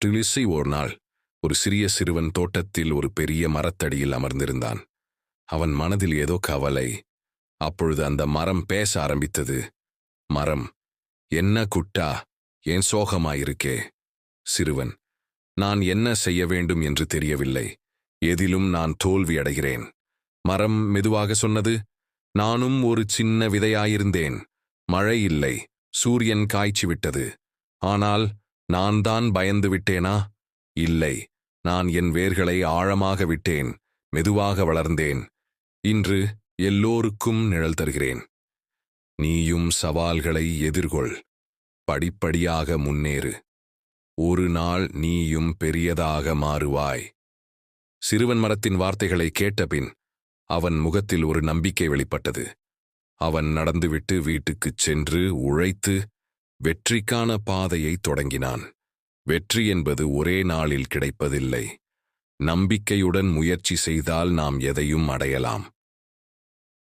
ட்ரிலிஸை ஒரு நாள் ஒரு சிறிய சிறுவன் தோட்டத்தில் ஒரு பெரிய மரத்தடியில் அமர்ந்திருந்தான். அவன் மனதில் ஏதோ கவலை. அப்பொழுது அந்த மரம் பேச ஆரம்பித்தது. மரம், என்ன குட்டா, ஏன் சோகமாயிருக்கே? சிறுவன், நான் என்ன செய்ய வேண்டும் என்று தெரியவில்லை. எதிலும் நான் தோல்வி அடைகிறேன். மரம் மெதுவாக சொன்னது, நானும் ஒரு சின்ன விதையாயிருந்தேன். மழை இல்லை, சூரியன் காய்ச்சிவிட்டது. ஆனால் நான் தான் பயந்து விட்டேனா? இல்லை, நான் என் வேர்களை ஆழமாக விட்டேன், மெதுவாக வளர்ந்தேன். இன்று எல்லோருக்கும் நிழல் தருகிறேன். நீயும் சவால்களை எதிர்கொள், படிப்படியாக முன்னேறு. ஒரு நாள் நீயும் பெரியதாக மாறுவாய். சிறுவன் மரத்தின் வார்த்தைகளை கேட்டபின் அவன் முகத்தில் ஒரு நம்பிக்கை வெளிப்பட்டது. அவன் நடந்துவிட்டு வீட்டுக்குச் சென்று உழைத்து வெற்றிக்கான பாதையை தொடங்கினான். வெற்றி என்பது ஒரே நாளில் கிடைப்பதில்லை. நம்பிக்கையுடன் முயற்சி செய்தால் நாம் எதையும் அடையலாம்.